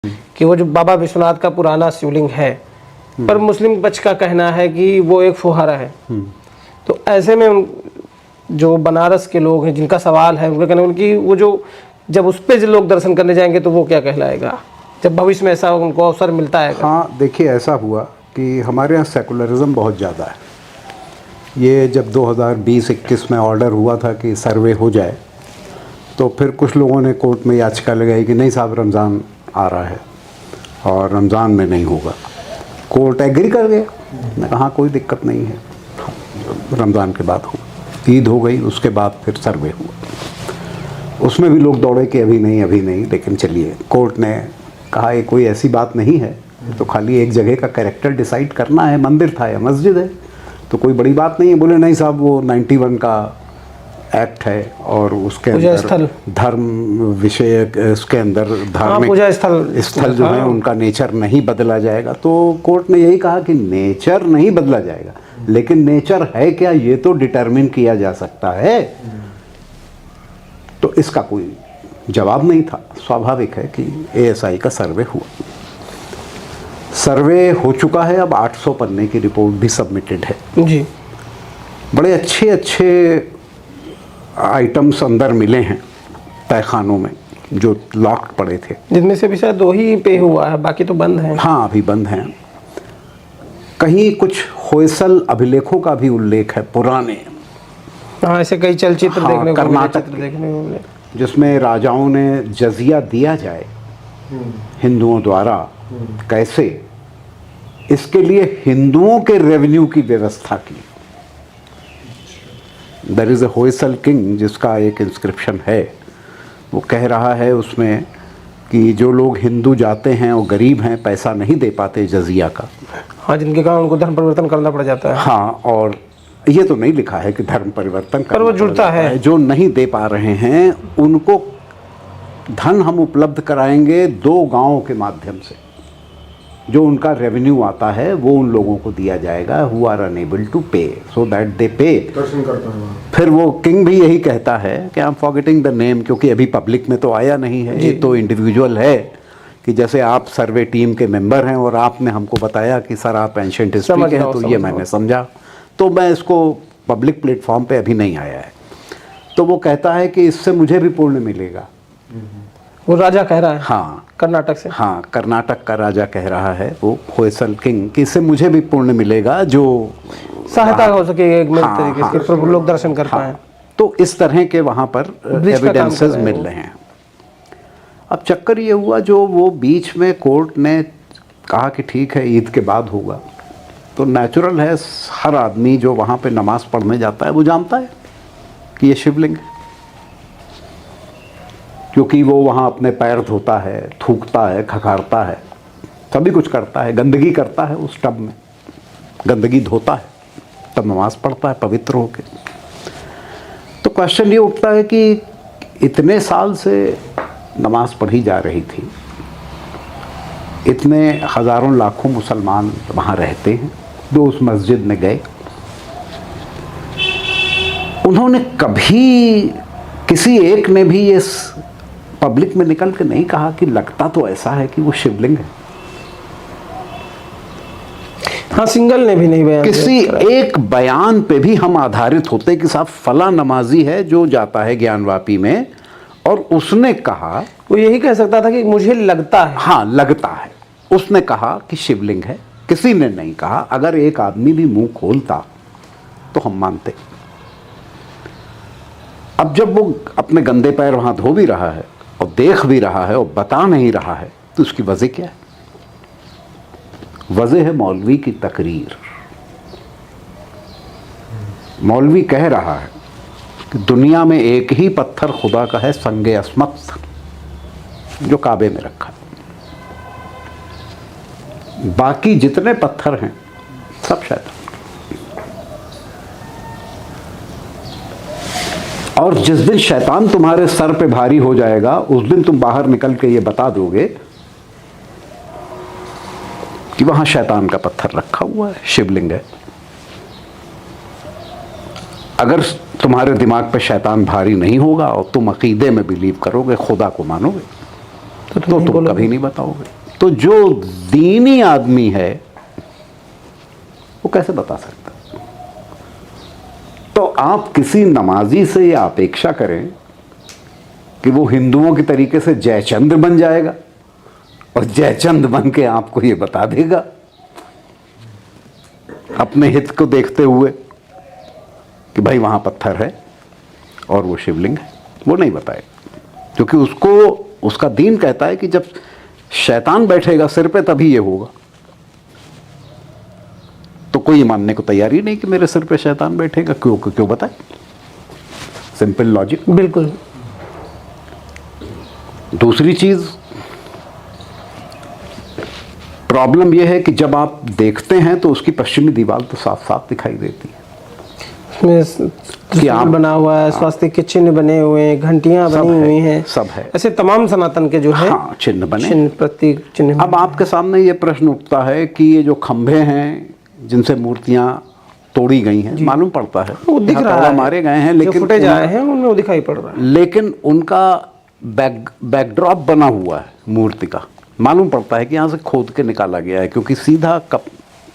कि वो जो बाबा विश्वनाथ का पुराना शिवलिंग है, पर मुस्लिम पक्ष का कहना है कि वो एक फुहारा है। तो ऐसे में जो बनारस के लोग हैं जिनका सवाल है, उनका कहना है कि वो जो जब उस पर लोग दर्शन करने जाएंगे तो वो क्या कहलाएगा, जब भविष्य में ऐसा उनको अवसर मिलता है? हाँ, देखिए ऐसा हुआ कि हमारे यहाँ सेकुलरिज्म बहुत ज़्यादा है। ये जब 2020-21 में ऑर्डर हुआ था कि सर्वे हो जाए, तो फिर कुछ लोगों ने कोर्ट में याचिका लगाई कि नहीं साहब, रमज़ान आ रहा है और रमज़ान में नहीं होगा। कोर्ट एग्री कर गया। मैं कहा कोई दिक्कत नहीं है, रमज़ान के बाद हो, ईद हो गई, उसके बाद फिर सर्वे हुआ। उसमें भी लोग दौड़े कि अभी नहीं, लेकिन चलिए, कोर्ट ने कहा ये कोई ऐसी बात नहीं है, तो खाली एक जगह का कैरेक्टर डिसाइड करना है, मंदिर था या मस्जिद है, तो कोई बड़ी बात नहीं है। बोले नहीं साहब, वो 91 का एक्ट है और उसके अंदर धर्म विषय, उसके अंदर धार्मिक स्थल जो है उनका नेचर नहीं बदला जाएगा। तो कोर्ट ने यही कहा कि नेचर नहीं बदला जाएगा, लेकिन नेचर है क्या ये तो डिटरमिन किया जा सकता है। तो इसका कोई जवाब नहीं था। स्वाभाविक है कि एएसआई का सर्वे हुआ, सर्वे हो चुका है। अब 800 पन्ने की रिपोर्ट भी सबमिटेड है जी। बड़े अच्छे आइटम्स अंदर मिले हैं तहखानों में जो लॉक्ड पड़े थे, जिनमें से भी शायद 2 ही पे हुआ है, बाकी तो बंद हैं। हाँ, अभी बंद हैं। कहीं कुछ होयसल अभिलेखों का भी उल्लेख है पुराने। हाँ, ऐसे कई चलचित्र देखने को कर्नाटक मिले, जिसमें राजाओं ने जजिया दिया जाए हिंदुओं द्वारा, कैसे, इसके लिए हिंदुओं के रेवेन्यू की व्यवस्था की। There is a Hoysala king जिसका एक इंस्क्रिप्शन है, वो कह रहा है उसमें कि जो लोग हिंदू जाते हैं और गरीब हैं, पैसा नहीं दे पाते जजिया का। हाँ, जिनके कारण उनको धर्म परिवर्तन करना पड़ जाता है। हाँ, और ये तो नहीं लिखा है कि धर्म परिवर्तन पर वो जुड़ता है। जो नहीं दे पा रहे हैं उनको धन हम उपलब्ध कराएंगे 2 गांवों के माध्यम से। जो उनका रेवेन्यू आता है वो उन लोगों को दिया जाएगा हु आर अनेबल टू पे, सो दैट दे पे। फिर वो किंग भी यही कहता है कि I am forgetting the name, क्योंकि अभी पब्लिक में तो आया नहीं है, ये तो इंडिविजुअल है। कि जैसे आप सर्वे टीम के मेंबर हैं और आपने हमको बताया कि सर आप एंशिएंट हिस्ट्री के हैं, तो ये मैंने समझा, तो मैं इसको पब्लिक प्लेटफॉर्म पे अभी नहीं आया है। तो वो कहता है कि इससे मुझे भी पुण्य मिलेगा। वो राजा कह रहा है? हाँ, कर्नाटक से। हाँ, कर्नाटक का राजा कह रहा है, वो होयसल किंग, कि इससे मुझे भी पुण्य मिलेगा, जो सहायता हो सके एक तरीके से, प्रभु लोग दर्शन कर पाएं। तो इस तरह के वहाँ पर एविडेंसेस मिल रहे हैं। अब चक्कर ये हुआ, जो वो बीच में कोर्ट ने कहा कि ठीक है ईद के बाद होगा, तो नेचुरल है, हर आदमी जो वहाँ पे नमाज़ पढ़ने जाता है वो जानता है कि ये शिवलिंग है, क्योंकि वो वहाँ अपने पैर धोता है, थूकता है, खखारता है, सभी कुछ करता है, गंदगी करता है, उस टब में गंदगी धोता है, तब नमाज़ पढ़ता है पवित्र होके। तो क्वेश्चन ये उठता है कि इतने साल से नमाज़ पढ़ी जा रही थी, इतने हज़ारों लाखों मुसलमान वहाँ रहते हैं जो उस मस्जिद में गए, उन्होंने कभी किसी एक ने भी ये पब्लिक में निकल के नहीं कहा कि लगता तो ऐसा है कि वो शिवलिंग है। हाँ, सिंगल ने भी नहीं बयान किसी एक बयान पे भी हम आधारित होते कि साहब फला नमाजी है जो जाता है ज्ञानवापी में, और उसने कहा, वो यही कह सकता था कि मुझे लगता है। हाँ, लगता है, उसने कहा कि शिवलिंग है। किसी ने नहीं कहा। अगर एक आदमी भी मुंह खोलता तो हम मानते। अब जब वो अपने गंदे पैर वहां धो भी रहा है और देख भी रहा है और बता नहीं रहा है, तो उसकी वजह क्या है? वजह है मौलवी की तकरीर। मौलवी कह रहा है कि दुनिया में एक ही पत्थर खुदा का है, संगे अस्मत, जो काबे में रखा है। बाकी जितने पत्थर हैं सब शैतान। और जिस दिन शैतान तुम्हारे सर पे भारी हो जाएगा, उस दिन तुम बाहर निकल के ये बता दोगे कि वहां शैतान का पत्थर रखा हुआ है, शिवलिंग है। अगर तुम्हारे दिमाग पे शैतान भारी नहीं होगा और तुम अकीदे में बिलीव करोगे, खुदा को मानोगे, तो तुम कभी नहीं बताओगे। तो जो दीनी आदमी है वो कैसे बता सकता? तो आप किसी नमाजी से यह अपेक्षा करें कि वो हिंदुओं के तरीके से जयचंद्र बन जाएगा और जयचंद बन के आपको ये बता देगा अपने हित को देखते हुए कि भाई वहां पत्थर है और वो शिवलिंग है? वो नहीं बताएगा, क्योंकि उसको उसका दीन कहता है कि जब शैतान बैठेगा सिर पे तभी ये होगा। तो कोई मानने को तैयार ही नहीं कि मेरे सिर पे शैतान बैठेगा। क्यों बताए? Simple logic. बिल्कुल। दूसरी चीज, प्रॉब्लम यह है कि जब आप देखते हैं तो उसकी पश्चिमी दीवार तो साफ साफ दिखाई देती है। उसमें बना हुआ है, स्वास्तिक के चिन्ह बने हुए हैं, घंटियां बनी हुई हैं, सब है। ऐसे तमाम सनातन के जो है चिन्ह बने, चिन्ह, प्रतीक चिन्ह। अब आपके सामने ये प्रश्न उठता है कि ये जो खंभे हैं जिनसे मूर्तियां तोड़ी गई हैं, मालूम पड़ता है वो दिख रहा है, मारे गए हैं, लेकिन फुटेज आए हैं उनमें वो दिखाई पड़ रहा है, लेकिन उनका बैकड्रॉप बना हुआ है मूर्ति का। मालूम पड़ता है कि यहाँ से खोद के निकाला गया है, क्योंकि सीधा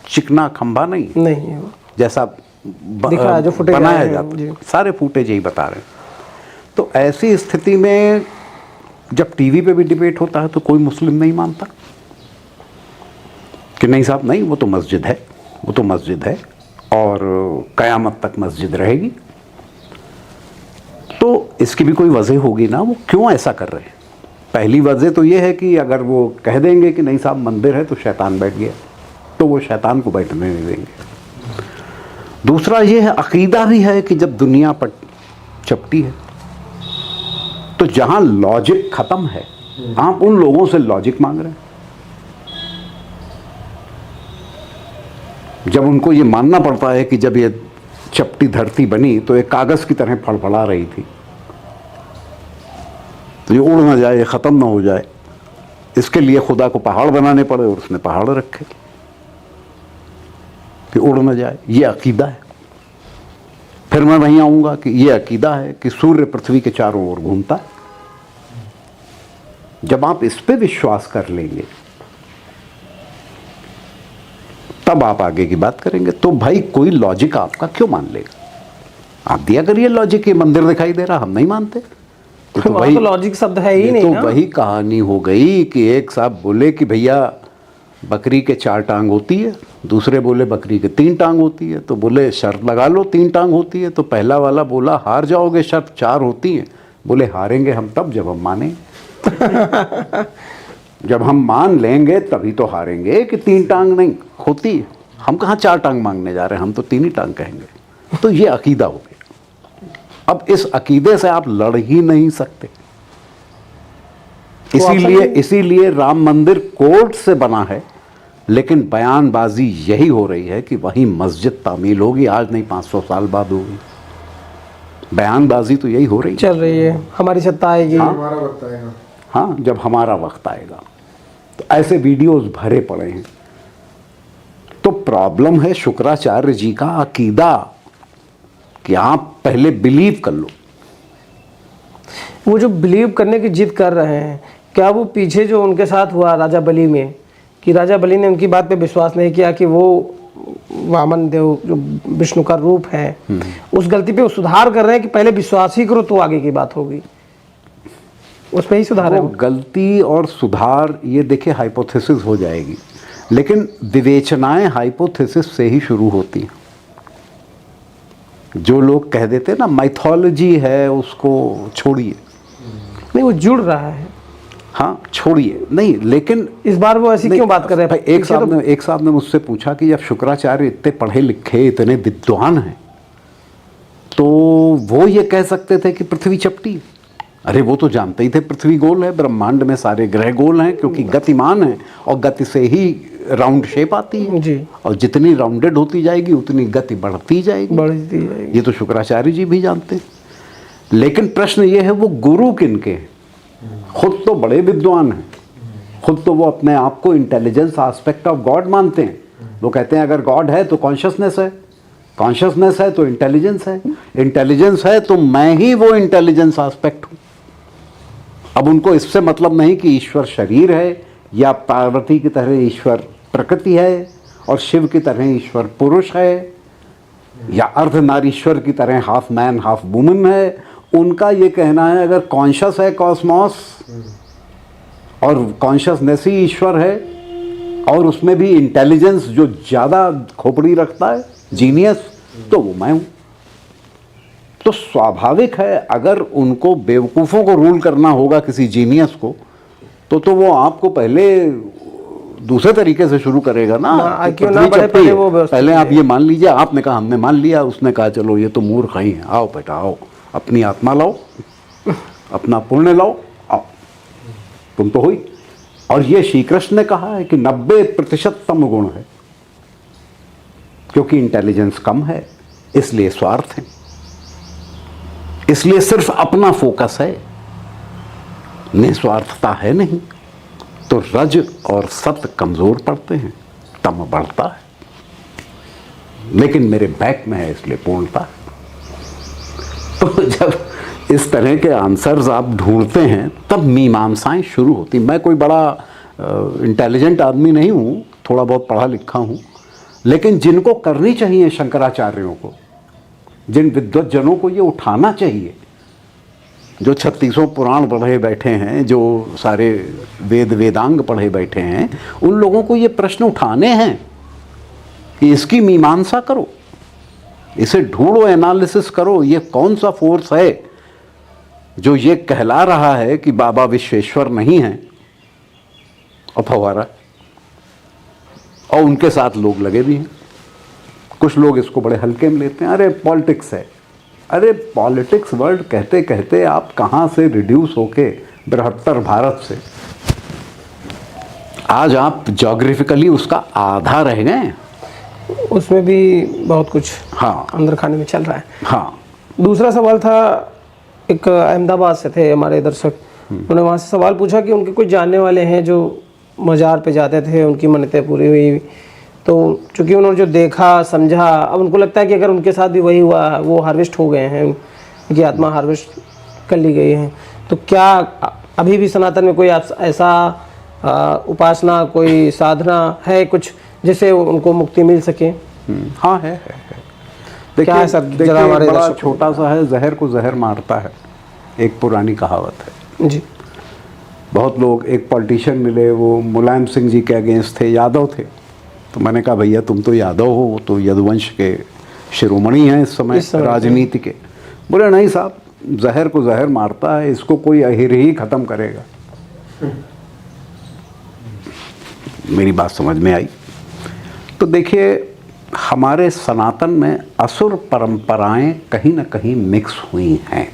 चिकना खंभा नहीं है जैसा दिख रहा है जो फुटेज बनाया जाता। सारे फुटेज यही बता रहे हैं। तो ऐसी स्थिति में जब टीवी पे भी डिबेट होता है तो कोई मुस्लिम नहीं मानता कि नहीं साहब नहीं, वो तो मस्जिद है, वो तो मस्जिद है और कयामत तक मस्जिद रहेगी। तो इसकी भी कोई वजह होगी ना, वो क्यों ऐसा कर रहे हैं? पहली वजह तो ये है कि अगर वो कह देंगे कि नहीं साहब मंदिर है तो शैतान बैठ गया, तो वो शैतान को बैठने नहीं देंगे। दूसरा ये है, अकीदा भी है कि जब दुनिया पर चपटी है तो जहां लॉजिक खत्म है, आप उन लोगों से लॉजिक मांग रहे हैं। जब उनको ये मानना पड़ता है कि जब ये चपटी धरती बनी तो एक कागज की तरह फड़फड़ा रही थी, तो ये उड़ ना जाए, खत्म ना हो जाए, इसके लिए खुदा को पहाड़ बनाने पड़े और उसने पहाड़ रखे कि उड़ ना जाए। ये अकीदा है। फिर मैं वहीं आऊंगा कि ये अकीदा है कि सूर्य पृथ्वी के चारों ओर घूमता है। जब आप इस पे विश्वास कर लेंगे तब आप आगे की बात करेंगे। तो भाई कोई लॉजिक आपका क्यों मान लेगा? आप दिया करिए लॉजिक, ये मंदिर दिखाई दे रहा, हम नहीं मानते। तो वही तो लॉजिक शब्द है ही नहीं तो ना? वही कहानी हो गई कि एक साहब बोले कि भैया बकरी के 4 टांग होती है, दूसरे बोले बकरी के 3 टांग होती है। तो बोले शर्त लगा लो 3 टांग होती है। तो पहला वाला बोला हार जाओगे, शर्त 4 होती है। बोले हारेंगे हम तब जब हम माने जब हम मान लेंगे तभी तो हारेंगे कि 3 टांग नहीं होती है। हम कहाँ 4 टांग मांगने जा रहे हैं, हम तो 3 ही टांग कहेंगे। तो ये अकीदा हो गया। अब इस अकीदे से आप लड़ ही नहीं सकते। इसीलिए राम मंदिर कोर्ट से बना है, लेकिन बयानबाजी यही हो रही है कि वहीं मस्जिद तामील होगी, आज नहीं 500 साल बाद होगी। बयानबाजी तो यही हो रही चल रही है, हमारी सत्ता आएगी, हमारा वक्त आएगा। हाँ, जब हमारा वक्त आएगा। तो ऐसे वीडियोस भरे पड़े हैं। तो प्रॉब्लम है शुक्राचार्य जी का अकीदा कि आप पहले बिलीव कर लो। वो जो बिलीव करने की जिद कर रहे हैं, क्या वो पीछे जो उनके साथ हुआ राजा बलि में, कि राजा बलि ने उनकी बात पे विश्वास नहीं किया कि वो वामन देव जो विष्णु का रूप है, उस गलती पे वो सुधार कर रहे हैं कि पहले विश्वास ही करो तो आगे की बात होगी, उस पर ही सुधार है। गलती और सुधार ये देखिए हाइपोथेसिस हो जाएगी, लेकिन विवेचनाएं हाइपोथेसिस से ही शुरू होती हैं। जो लोग कह देते हैं ना माइथोलॉजी है, उसको छोड़िए। नहीं, वो जुड़ रहा है। हाँ, छोड़िए नहीं, लेकिन इस बार वो ऐसी क्यों बात कर रहे हैं? एक साहब ने मुझसे पूछा कि जब शुक्राचार्य इतने पढ़े लिखे, इतने विद्वान हैं, तो वो ये कह सकते थे कि पृथ्वी चपटी है। अरे वो तो जानते ही थे पृथ्वी गोल है, ब्रह्मांड में सारे ग्रह गोल हैं, क्योंकि गतिमान है और गति से ही राउंड शेप आती है जी। और जितनी राउंडेड होती जाएगी उतनी गति बढ़ती जाएगी। ये तो शुक्राचार्य जी भी जानते हैं। लेकिन प्रश्न ये है वो गुरु किनके हैं? खुद तो बड़े विद्वान हैं, खुद तो वो अपने आप को इंटेलिजेंस एस्पेक्ट ऑफ गॉड मानते हैं। वो कहते हैं अगर गॉड है तो कॉन्शियसनेस है, कॉन्शियसनेस है तो इंटेलिजेंस है, इंटेलिजेंस है तो मैं ही वो इंटेलिजेंस एस्पेक्ट हूँ। अब उनको इससे मतलब नहीं कि ईश्वर शरीर है या पार्वती की तरह ईश्वर प्रकृति है और शिव की तरह ईश्वर पुरुष है या अर्धनारीश्वर की तरह हाफ मैन हाफ वुमन है। उनका ये कहना है अगर कॉन्शस है कॉस्मॉस और कॉन्शसनेस ही ईश्वर है और उसमें भी इंटेलिजेंस जो ज़्यादा खोपड़ी रखता है, जीनियस, तो वो मैं हूँ। तो स्वाभाविक है अगर उनको बेवकूफ़ों को रूल करना होगा किसी जीनियस को, तो वो आपको पहले दूसरे तरीके से शुरू करेगा ना। क्यों ना बढ़े, पहले आप ये मान लीजिए, आपने कहा हमने मान लिया, उसने कहा चलो ये तो मूर्ख ही है, आओ बेटा आओ, अपनी आत्मा लाओ, अपना पुण्य लाओ, आओ, तुम तो हुई। और ये श्री कृष्ण ने कहा है कि 90% तम गुण है, क्योंकि इंटेलिजेंस कम है, इसलिए स्वार्थ है, इसलिए सिर्फ अपना फोकस है, निस्वार्थता है नहीं। तो रज और सत कमजोर पड़ते हैं, तम बढ़ता है, लेकिन मेरे बैक में है इसलिए पूर्णता है। तो जब इस तरह के आंसर्स आप ढूंढते हैं तब मीमांसाएं शुरू होती। मैं कोई बड़ा इंटेलिजेंट आदमी नहीं हूँ, थोड़ा बहुत पढ़ा लिखा हूँ, लेकिन जिनको करनी चाहिए शंकराचार्यों को, जिन विद्वत जनों को ये उठाना चाहिए, जो 36 पुराण पढ़े बैठे हैं, जो सारे वेदांग पढ़े बैठे हैं, उन लोगों को ये प्रश्न उठाने हैं कि इसकी मीमांसा करो, इसे ढूंढो, एनालिसिस करो, ये कौन सा फोर्स है जो ये कहला रहा है कि बाबा विश्वेश्वर नहीं है और फव्वारा, और उनके साथ लोग लगे भी हैं। कुछ लोग इसको बड़े हल्के में लेते हैं, अरे पॉलिटिक्स है। अरे पॉलिटिक्स वर्ड कहते कहते आप कहाँ से रिड्यूस होके बृहत्तर भारत से आज आप ज्योग्राफिकली उसका आधा रह गए। उसमें भी बहुत कुछ हाँ अंदर खाने में चल रहा है। हाँ, दूसरा सवाल था, एक अहमदाबाद से थे हमारे दर्शक, उन्होंने वहाँ से सवाल पूछा कि उनके कुछ जानने वाले हैं जो मज़ार पे जाते थे, उनकी मन्नतें पूरी हुई, तो चूँकि उन्होंने जो देखा समझा, अब उनको लगता है कि अगर उनके साथ भी वही हुआ, वो हार्वेस्ट हो गए हैं, उनकी आत्मा हार्वेस्ट कर ली गई है, तो क्या अभी भी सनातन में कोई ऐसा उपासना, कोई साधना है कुछ जिससे उनको मुक्ति मिल सके? हाँ है। देखिए सर, देखिए बड़ा छोटा सा है, जहर को जहर मारता है, एक पुरानी कहावत है जी। बहुत लोग, एक पॉलिटिशियन मिले, वो मुलायम सिंह जी के अगेंस्ट थे, यादव थे, तो मैंने कहा भैया तुम तो यादव हो, वो तो यदुवंश के शिरोमणि हैं इस समय राजनीति के। बोले नहीं साहब, जहर को जहर मारता है, इसको कोई अहिर ही खत्म करेगा। मेरी बात समझ में आई। तो देखिए हमारे सनातन में असुर परंपराएं कहीं ना कहीं मिक्स हुई हैं।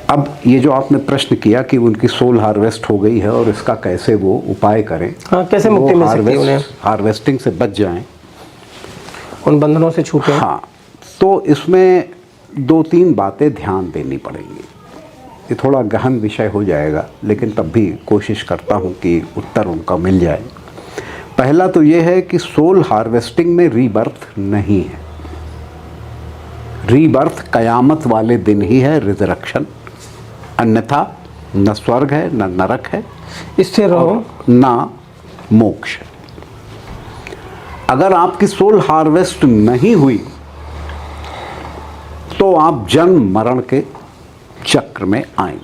अब ये जो आपने प्रश्न किया कि उनकी सोल हार्वेस्ट हो गई है और इसका कैसे वो उपाय करें, हाँ, कैसे मुक्ति मिल सकती है उन्हें, हार्वेस्टिंग से बच जाएं, उन बंधनों से छूटें। हाँ, तो इसमें 2-3 बातें ध्यान देनी पड़ेंगी। ये थोड़ा गहन विषय हो जाएगा, लेकिन तब भी कोशिश करता हूँ कि उत्तर उनका मिल जाए। पहला तो ये है कि सोल हार्वेस्टिंग में रीबर्थ नहीं है। रीबर्थ कयामत वाले दिन ही है, रिजरेक्शन, अन्यथा न स्वर्ग है न नरक है, स्थिर रहो, ना मोक्ष है। अगर आपकी सोल हार्वेस्ट नहीं हुई तो आप जन्म मरण के चक्र में आएंगे।